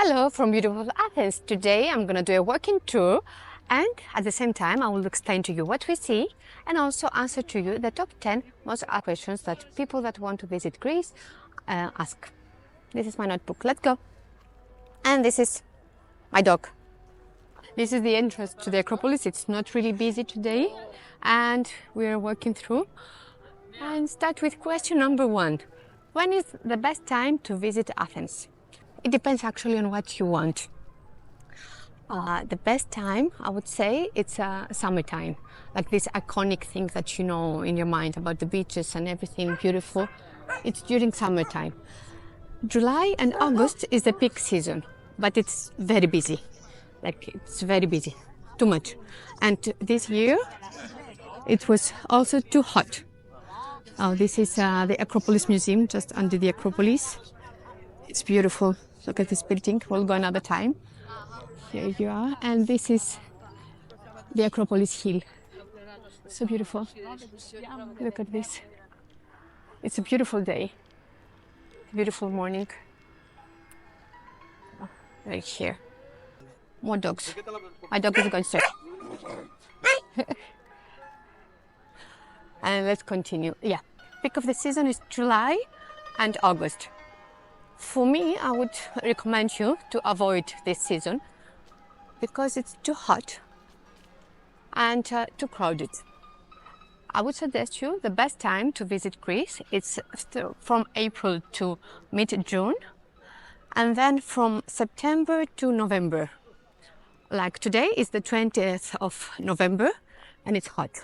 Hello from beautiful Athens. Today I'm going to do a walking tour and at the same time I will explain to you what we see and also answer to you the top 10 most asked questions that people that want to visit Greece ask. This is my notebook. Let's go. And this is my dog. This is the entrance to the Acropolis. It's not really busy today and we're walking through. And start with question number 1. When is the best time to visit Athens? It depends actually on what you want. The best time, I would say, it's summertime. Like this iconic thing that you know in your mind about the beaches and everything beautiful. It's during summertime. July and August is the peak season, but it's very busy. Like it's very busy, too much. And this year, it was also too hot. This is the Acropolis Museum, just under the Acropolis. It's beautiful. Look at this building. We'll go another time. Here you are. And this is the Acropolis Hill. So beautiful. Look at this. It's a beautiful day. Beautiful morning. Right here. More dogs. My dog is going straight. And let's continue. Yeah. Peak of the season is July and August. For me, I would recommend you to avoid this season because it's too hot and too crowded. I would suggest you the best time to visit Greece. It's from April to mid-June and then from September to November. Like today is the 20th of November and it's hot.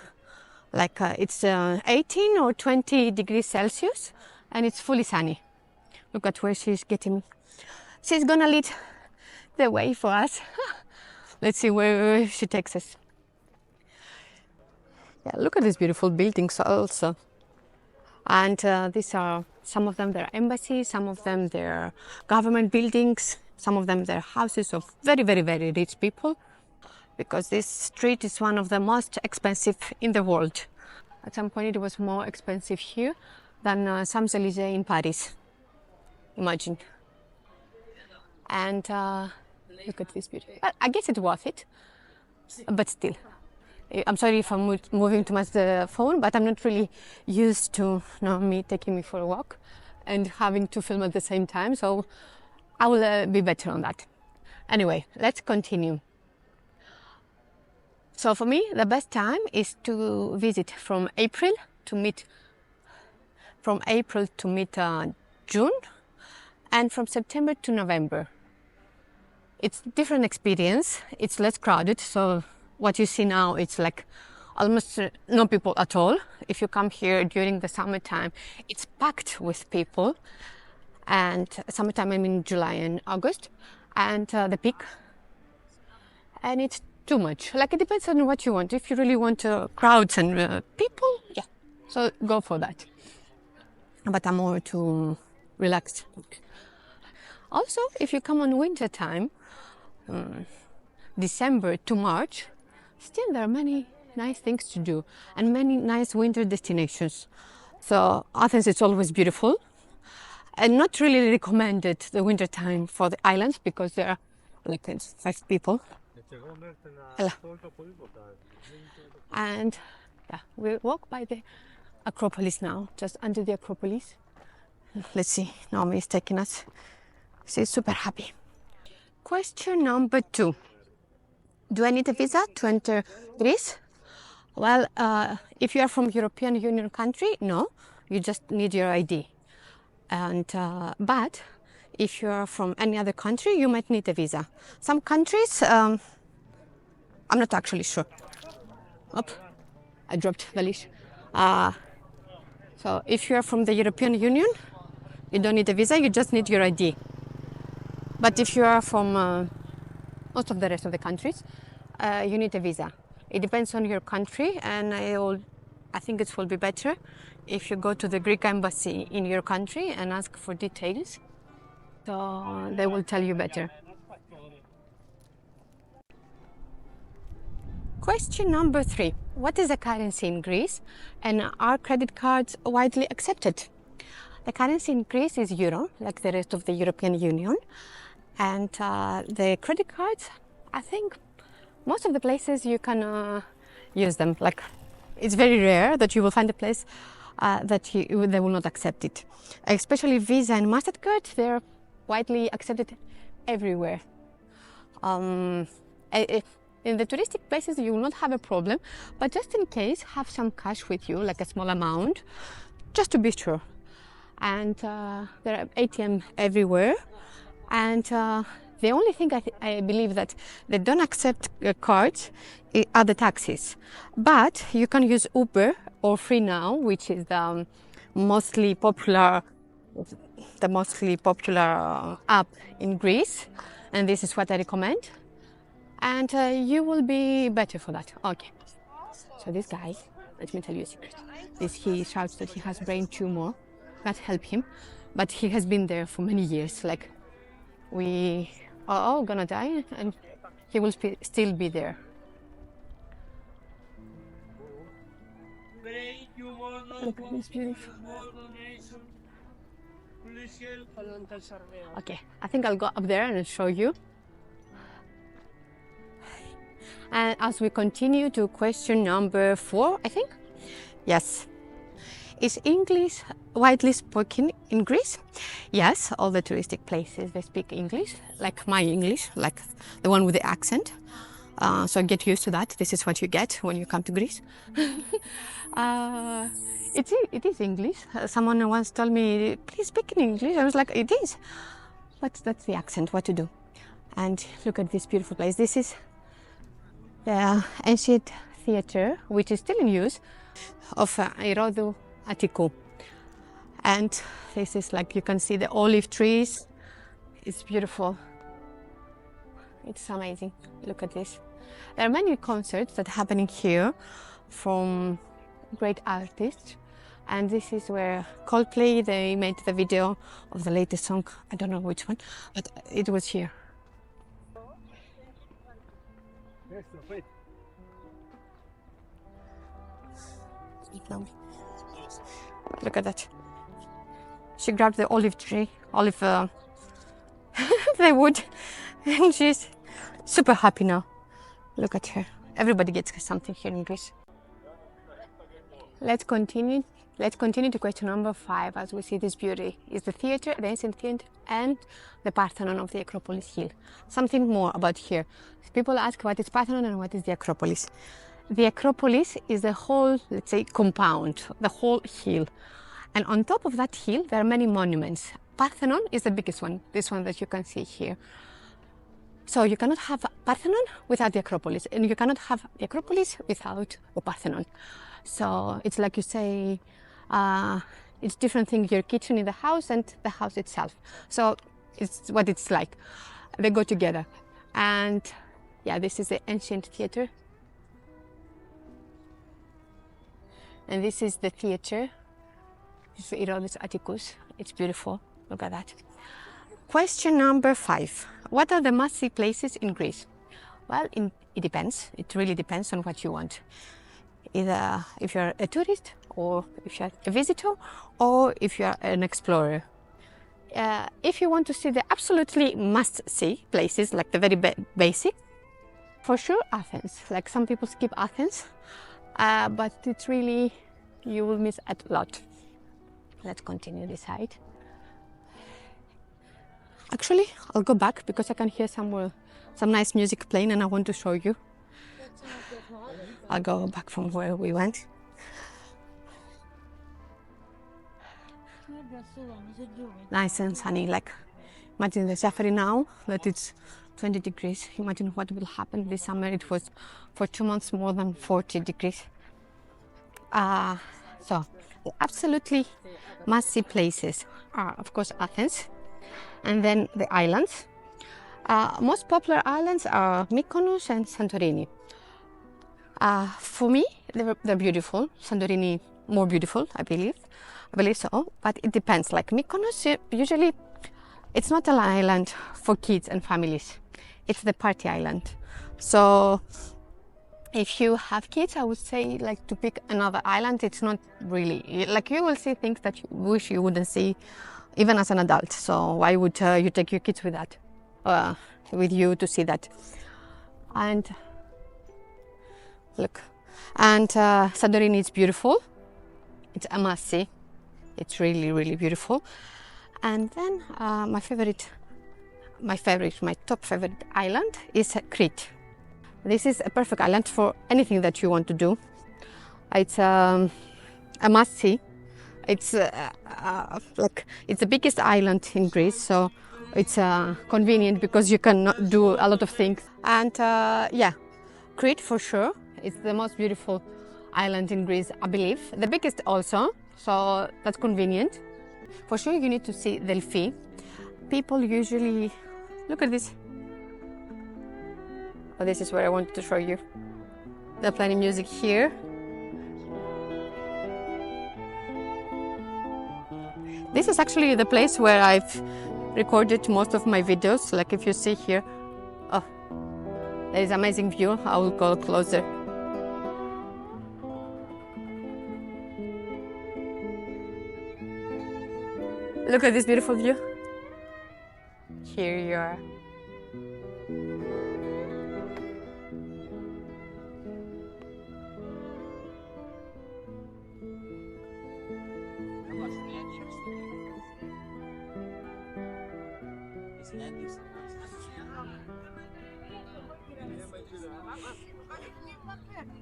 Like it's 18 or 20 degrees Celsius and it's fully sunny. Look at where she's getting me. She's gonna lead the way for us. Let's see where she takes us. Yeah, look at these beautiful buildings also. And these are, some of them they're embassies, some of them they're government buildings, some of them they're houses of very, very, very rich people. Because this street is one of the most expensive in the world. At some point it was more expensive here than Champs-Élysées in Paris. Imagine. And look at this beauty. I guess it's worth it, but still. I'm sorry if I'm moving too much the phone, but I'm not really used to me taking me for a walk and having to film at the same time, so I will be better on that. Anyway, let's continue. So for me, the best time is to visit from April to mid-June and from September to November. It's a different experience. It's less crowded. So what you see now, it's like almost no people at all. If you come here during the summertime, it's packed with people. And summertime, I mean July and August, and the peak. And it's too much. Like it depends on what you want. If you really want crowds and people, yeah, so go for that. But I'm more too relaxed. Also, if you come on winter time, December to March, still there are many nice things to do and many nice winter destinations. So Athens is always beautiful and not really recommended the winter time for the islands because there are like 5 people. Hello. And yeah, we walk by the Acropolis now, just under the Acropolis. Let's see, Naomi is taking us. She's super happy. Question number 2. Do I need a visa to enter Greece? Well, if you are from European Union country, no, you just need your ID. And but if you are from any other country, you might need a visa. Some countries, I'm not actually sure. Oh, I dropped the leash. So if you are from the European Union, you don't need a visa, you just need your ID. But if you are from most of the rest of the countries, you need a visa. It depends on your country, and I think it will be better if you go to the Greek embassy in your country and ask for details. So they will tell you better. Question number 3. What is the currency in Greece and are credit cards widely accepted? The currency in Greece is euro, like the rest of the European Union. And the credit cards, I think most of the places you can use them. Like, it's very rare that you will find a place they will not accept it. Especially Visa and MasterCard, they're widely accepted everywhere. In the touristic places, you will not have a problem, but just in case, have some cash with you, like a small amount, just to be sure. And there are ATM everywhere. And the only thing I believe that they don't accept cards are the taxis. But you can use Uber or Free Now, which is the mostly popular app in Greece. And this is what I recommend. And you will be better for that. Okay. So this guy, let me tell you a secret. He shouts that he has brain tumor. That helped him. But he has been there for many years. Like, we are all gonna die and he will still be there. Look at this beautiful. Okay, I think I'll go up there and show you. And as we continue to question number 4, I think. Yes. Is English widely spoken in Greece? Yes, all the touristic places, they speak English, like my English, like the one with the accent. So get used to that. This is what you get when you come to Greece. It is English. Someone once told me, please speak in English. I was like, it is. But that's the accent, what to do. And look at this beautiful place. This is the ancient theater, which is still in use, of Athens. And this is, like, you can see the olive trees. It's beautiful. It's amazing. Look at this. There are many concerts that are happening here from great artists. And this is where Coldplay, they made the video of the latest song. I don't know which one, but it was here. Look at that. She grabbed the olive tree, the wood, and she's super happy now. Look at her. Everybody gets something here in Greece. Let's continue to question number 5 as we see this beauty. Is the theater, the ancient theater, and the Parthenon of the Acropolis hill. Something more about here. People ask what is Parthenon and what is the Acropolis. The Acropolis is the whole, let's say, compound, the whole hill. And on top of that hill, there are many monuments. Parthenon is the biggest one, this one that you can see here. So you cannot have Parthenon without the Acropolis, and you cannot have the Acropolis without the Parthenon. So it's like you say, it's different thing, your kitchen in the house and the house itself. So it's what it's like. They go together. And yeah, this is the ancient theater. And this is the theater. This is Herodes Atticus. It's beautiful. Look at that. Question number 5. What are the must-see places in Greece? Well, it depends. It really depends on what you want. Either if you're a tourist, or if you're a visitor, or if you're an explorer. If you want to see the absolutely must-see places, like the very basic, for sure Athens. Like, some people skip Athens, but it's really, you will miss a lot. Let's continue this side. Actually, I'll go back because I can hear some nice music playing and I want to show you. I'll go back from where we went. Nice and sunny, like, imagine the safari now that it's 20 degrees. Imagine what will happen this summer. It was for 2 months more than 40 degrees. So, the absolutely must-see places are, of course, Athens, and then the islands. Most popular islands are Mykonos and Santorini. For me, they're beautiful. Santorini, more beautiful, I believe so, but it depends. Like Mykonos, usually it's not an island for kids and families. It's the party island. So if you have kids, I would say, like, to pick another island. It's not really, like, you will see things that you wish you wouldn't see even as an adult. So why would you take your kids with that? with you to see that. And look, and Santorini is beautiful. It's a must see. It's really, really beautiful. And then my top favorite island is Crete. This is a perfect island for anything that you want to do. It's a must see. It's it's the biggest island in Greece, so it's convenient because you can do a lot of things. And yeah, Crete for sure. It's the most beautiful island in Greece, I believe. The biggest also, so that's convenient. For sure, you need to see Delphi. People usually look at this. Oh, this is where I wanted to show you. They're playing music here. This is actually the place where I've recorded most of my videos. Like if you see here, oh, there is amazing view. I will go closer. Look at this beautiful view. Here you are.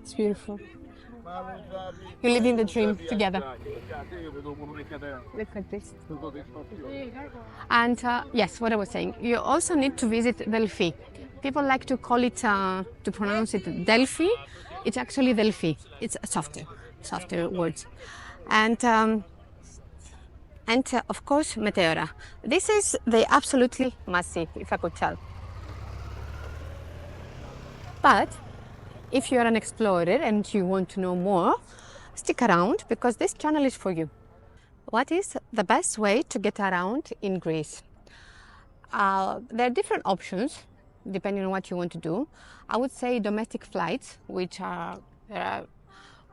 It's beautiful. You're living the dream together. Look at this. And yes, what I was saying, you also need to visit Delphi. People like to call it, to pronounce it Delphi. It's actually Delphi. It's softer words. And of course, Meteora. This is the absolutely must see, if I could tell. But if you're an explorer and you want to know more, stick around because this channel is for you. What is the best way to get around in Greece? There are different options depending on what you want to do. I would say domestic flights, which are, there are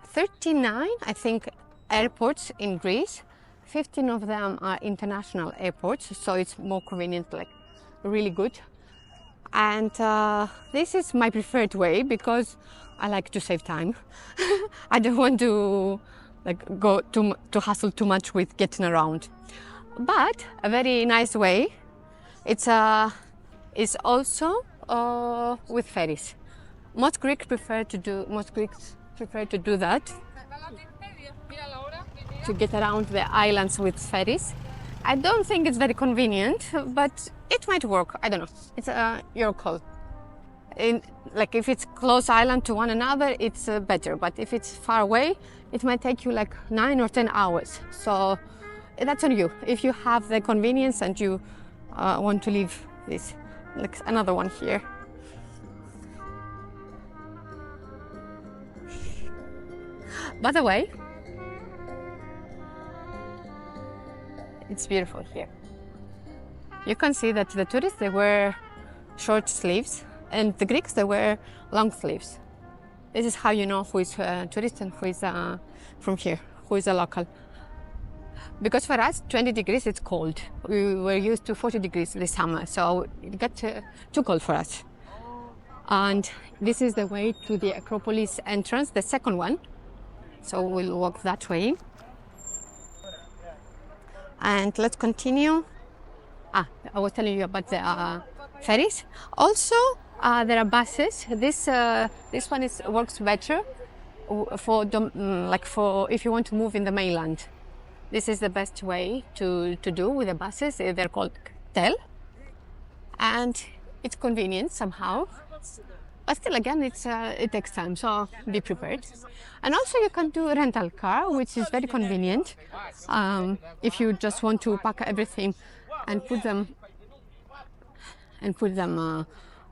39, I think, airports in Greece. 15 of them are international airports, so it's more convenient, like really good. And this is my preferred way because I like to save time. I don't want to go to hustle too much with getting around. But a very nice way, it's also with ferries. Most Greeks prefer to do that, to get around the islands with ferries. I don't think it's very convenient, but it might work. I don't know. It's your call. Like if it's close island to one another, it's better. But if it's far away, it might take you like 9 or 10 hours. So that's on you. If you have the convenience and you want to leave this, like another one here. By the way, it's beautiful here. You can see that the tourists, they wear short sleeves, and the Greeks, they wear long sleeves. This is how you know who is a tourist and who is from here, who is a local. Because for us, 20 degrees, it's cold. We were used to 40 degrees this summer, so it got too cold for us. And this is the way to the Acropolis entrance, the second one. So we'll walk that way. And let's continue. I was telling you about the ferries. Also, there are buses. This one works better for if you want to move in the mainland. This is the best way to do with the buses. They're called tel, and it's convenient somehow. But still, again, it takes time, so be prepared. And also, you can do a rental car, which is very convenient if you just want to pack everything and put them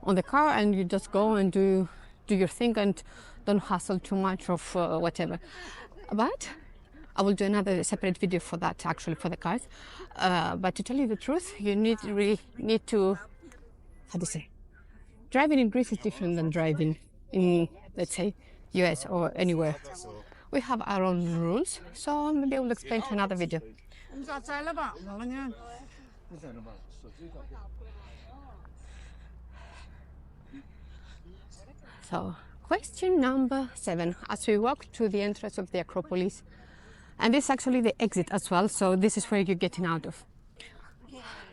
on the car, and you just go and do your thing and don't hustle too much of whatever. But I will do another separate video for that, actually, for the cars. But to tell you the truth, you really need to, how to say? Driving in Greece is different than driving in, let's say, US or anywhere. We have our own rules, so maybe I will explain to another video. So, question number 7. As we walk to the entrance of the Acropolis, and this is actually the exit as well, so this is where you're getting out of.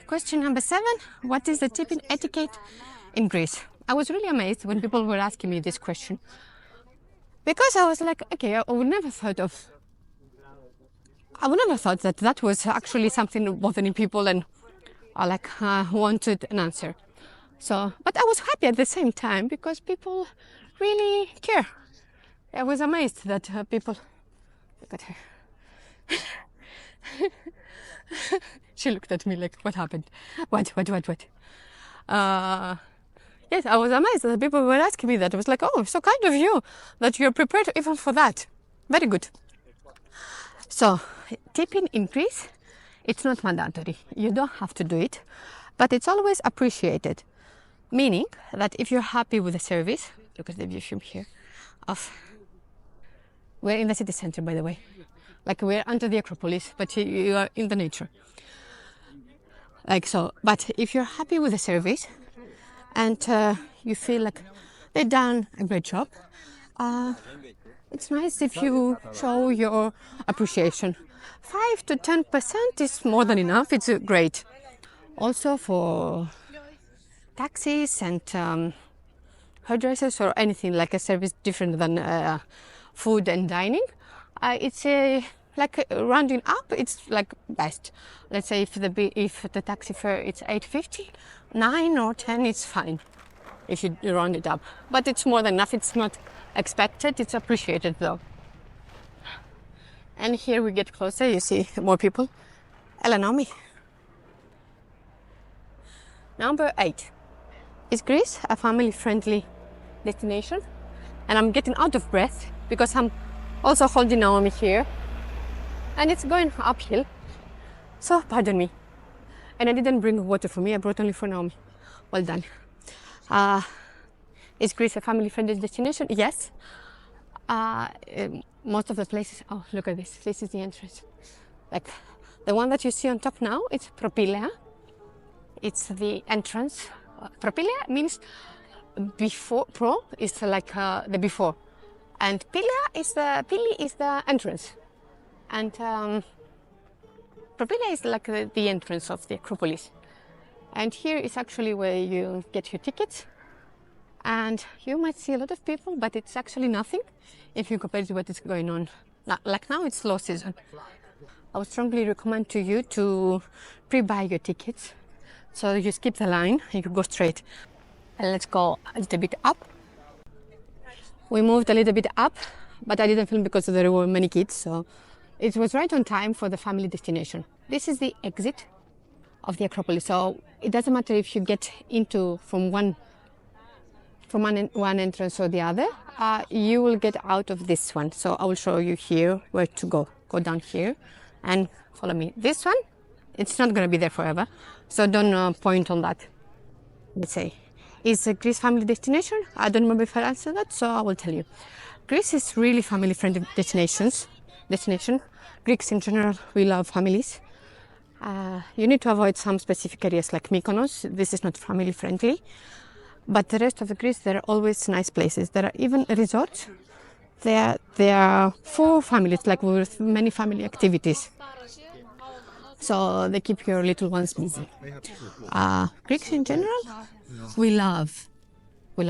Question number 7. What is the tipping etiquette in Greece? I was really amazed when people were asking me this question, because I was like, okay, I would never thought that that was actually something bothering people and wanted an answer. So, but I was happy at the same time because people really care. I was amazed that people. Look at her. She looked at me like, what happened? What? Yes, I was amazed that people were asking me that. I was like, oh, so kind of you that you're prepared even for that. Very good. So, tipping in Greece, it's not mandatory. You don't have to do it, but it's always appreciated. Meaning that if you're happy with the service, look at the view from here. We're in the city center, by the way. Like we're under the Acropolis, but you are in the nature. Like so. But if you're happy with the service and you feel like they've done a great job, it's nice if you show your appreciation. 5 to 10% is more than enough. It's great. Also for taxis and hairdressers or anything like a service different than food and dining, it's like rounding up. It's like best. Let's say if the taxi fare it's 8.50, 9 or 10, it's fine if you round it up. But it's more than enough. It's not expected. It's appreciated though. And here we get closer. You see more people. Elanomi. Number 8. Is Greece a family-friendly destination? And I'm getting out of breath because I'm also holding Naomi here. And it's going uphill. So, pardon me. And I didn't bring water for me. I brought only for Naomi. Well done. Is Greece a family-friendly destination? Yes. Most of the places... Oh, look at this. This is the entrance. Like, the one that you see on top now, it's Propylea. It's the entrance. Propylea means before. Pro is like the before, and Pili is the entrance, and Propylea is like the entrance of the Acropolis. And here is actually where you get your tickets, and you might see a lot of people, but it's actually nothing if you compare it to what is going on. Like now, it's low season. I would strongly recommend to you to pre-buy your tickets. So you skip the line, you can go straight. And let's go a little bit up. We moved a little bit up, but I didn't film because there were many kids, so it was right on time for the family destination. This is the exit of the Acropolis, so it doesn't matter if you get into from one entrance or the other, you will get out of this one. So I will show you here where to go. Go down here and follow me. This one, it's not going to be there forever, so don't point on that. Let's say, is a Greece family destination? I don't remember if I answered that, so I will tell you. Greece is really family-friendly destination. Greeks in general, we love families. You need to avoid some specific areas like Mykonos. This is not family-friendly. But the rest of the Greece, there are always nice places. There are even resorts. There are for families, like with many family activities. So they keep your little ones busy. Greeks in general, we love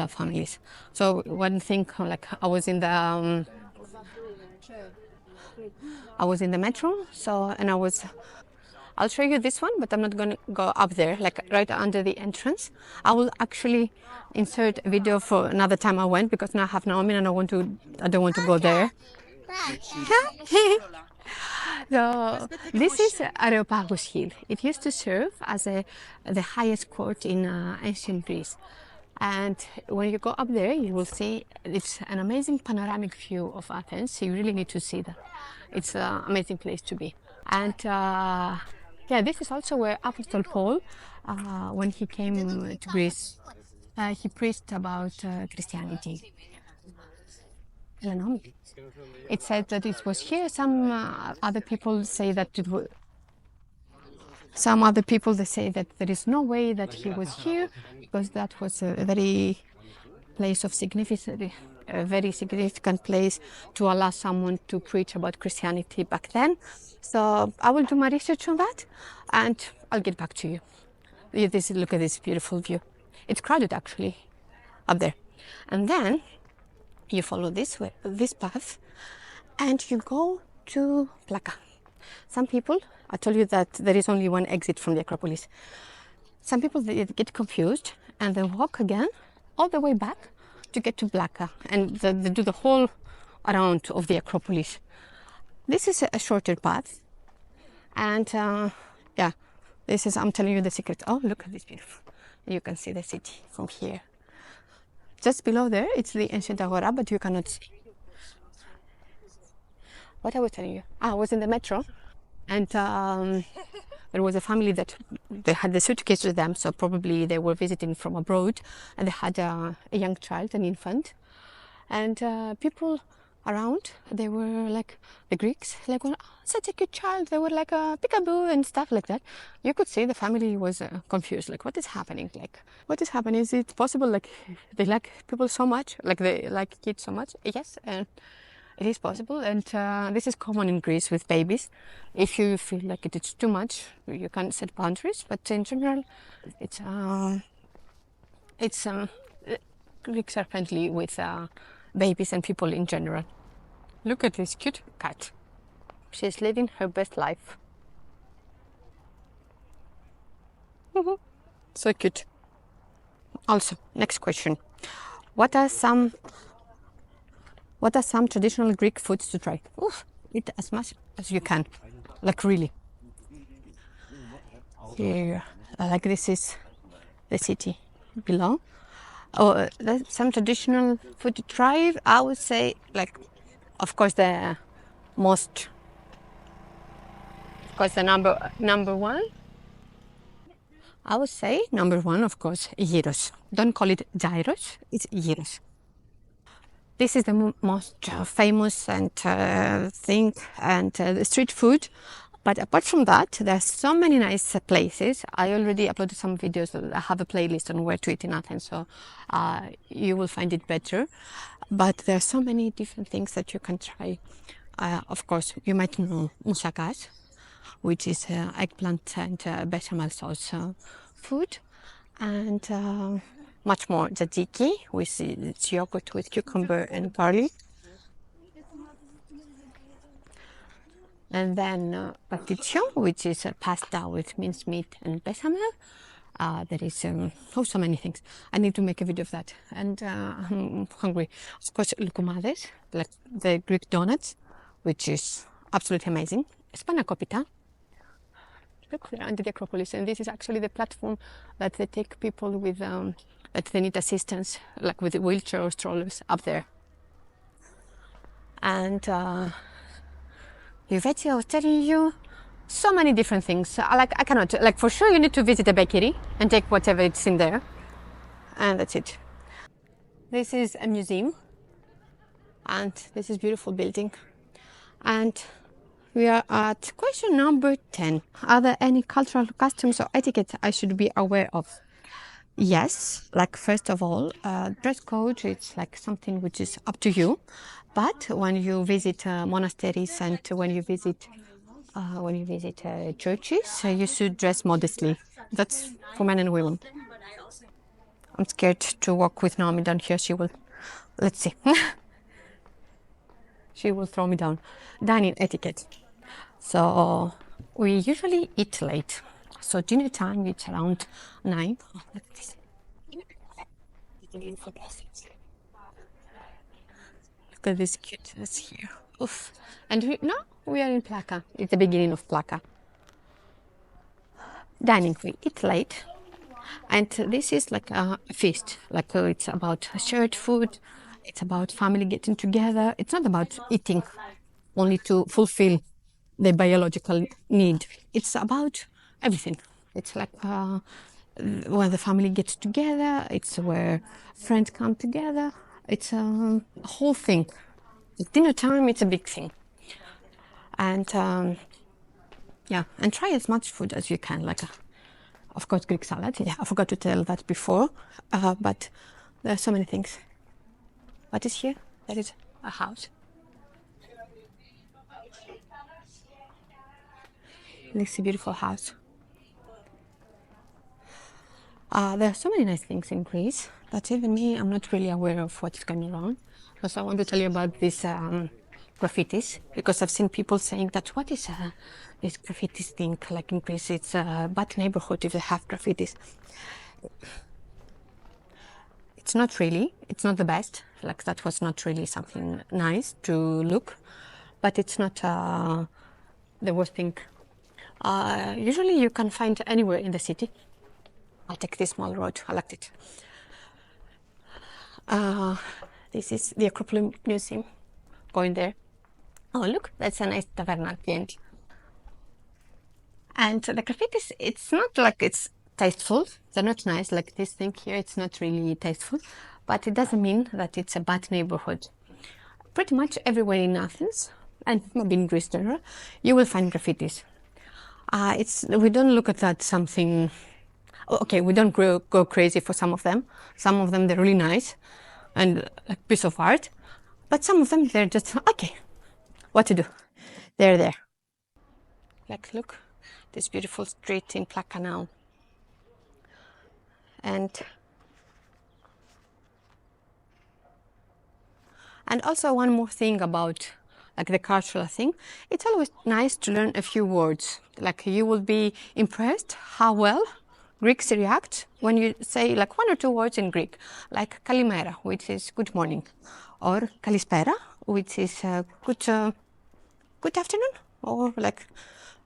families. So one thing, like I was in the metro. So I'll show you this one, but I'm not going to go up there, like right under the entrance. I will actually insert a video for another time I went because now I have Naomi and I don't want to go there. So this is Areopagus Hill. It used to serve as the highest court in ancient Greece. And when you go up there, you will see it's an amazing panoramic view of Athens. You really need to see that. It's an amazing place to be. And yeah, this is also where Apostle Paul, when he came to Greece, he preached about Christianity. It said that it was here. Some other people say that it was. Some other people they say that there is no way that he was here because that was a very place of significance, a very significant place to allow someone to preach about Christianity back then. So I will do my research on that and I'll get back to you. Look at this beautiful view. It's crowded actually up there. And then you follow this path and you go to Plaka. Some people, I told you that there is only one exit from the Acropolis. Some people, they get confused and they walk again all the way back to get to Plaka, and they do the whole around of the Acropolis. This is a shorter path, and yeah, this is, I'm telling you the secret. Oh, look at this beautiful. You can see the city from here. Just below there, it's the ancient Agora, but you cannot see. What I was telling you, I was in the metro, and there was a family that they had the suitcase with them, so probably they were visiting from abroad, and they had a young child, an infant, and people around, they were like the Greeks, like, oh, such a cute child. They were like a peekaboo and stuff like that. You could see the family was confused, like, what is happening? Like, what is happening? Is it possible? Like, they like people so much, like they like kids so much? Yes, and it is possible, and this is common in Greece with babies. If you feel like it's too much, you can set boundaries. But in general, Greeks are friendly with babies and people in general. Look at this cute cat. She's living her best life. So cute. Also, next question: What are some traditional Greek foods to try? Oof, eat as much as you can, like really. Here, like this is the city below. Oh, some traditional food to try. I would say, like, of course, the number one. I would say number one, of course, gyros. Don't call it gyros; it's gyros. This is the most famous and thing and the street food. But apart from that, there are so many nice places. I already uploaded some videos. I have a playlist on where to eat in Athens, so you will find it better. But there are so many different things that you can try. Of course, you might know moussakas, which is eggplant and bechamel sauce food, and much more tzatziki, which is yogurt with cucumber and garlic. And then pasticcio, which is pasta with minced meat and bechamel. There is so many things. I need to make a video of that. And I'm hungry. Of course, loukoumades, like the Greek donuts, which is absolutely amazing. Spanakopita. Look, they're under the Acropolis, and this is actually the platform that they take people with that they need assistance, like with a wheelchair or strollers, up there. And Yvette, I was telling you so many different things. I cannot, like, for sure you need to visit a bakery and take whatever it's in there, and that's it. This is a museum, and this is beautiful building, and we are at question number 10. Are there any cultural customs or etiquette I should be aware of? Yes, like first of all, dress code, it's like something which is up to you. But when you visit monasteries and when you visit churches, you should dress modestly. That's for men and women. I'm scared to walk with Naomi down here. She will, let's see. She will throw me down. Dining etiquette. So we usually eat late. So dinner time, it's around 9. Oh, look at this. Look at this cuteness here. Oof. And now we are in Plaka. It's the beginning of Plaka. Dining, we eat late. And this is like a feast. Like it's about shared food. It's about family getting together. It's not about eating only to fulfill the biological need. It's about everything. It's like where the family gets together. It's where friends come together. It's a whole thing. At dinner time, it's a big thing. And yeah, and try as much food as you can. Like, of course, Greek salad. Yeah, I forgot to tell that before. But there are so many things. What is here? There is a house. It's a beautiful house. There are so many nice things in Greece that even me, I'm not really aware of what's going on. Because I want to tell you about these graffitis, because I've seen people saying that what is this graffitis thing? Like in Greece, it's a bad neighborhood if they have graffitis. It's not really. It's not the best. Like that was not really something nice to look, but it's not the worst thing. Usually you can find anywhere in the city. I'll take this small road. I liked it. This is the Acropolis Museum. Going there. Oh, look, that's a nice taverna at the end. And the graffitis, it's not like it's tasteful. They're not nice. Like this thing here, it's not really tasteful. But it doesn't mean that it's a bad neighborhood. Pretty much everywhere in Athens, and maybe in Greece general, you will find graffitis. We don't look at that something. Okay, we don't go crazy for some of them. Some of them, they're really nice and a piece of art. But some of them, they're just, okay, what to do? They're there. Like, look, this beautiful street in Plaka now. And also one more thing about like the cultural thing, it's always nice to learn a few words. Like you will be impressed how well Greeks react when you say like one or two words in Greek, like kalimera, which is good morning, or kalispera, which is good afternoon, or like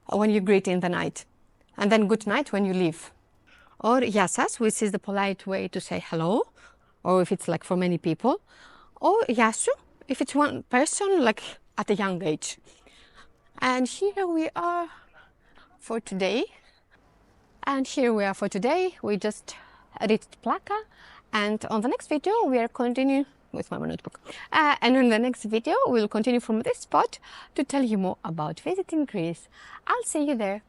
when you greet in the night, and then good night when you leave, or yasas, which is the polite way to say hello, or if it's like for many people, or yasu, if it's one person, like at a young age. And here we are for today. We just reached Plaka, and on the next video we are continuing with my notebook. And in the next video we'll continue from this spot to tell you more about visiting Greece. I'll see you there.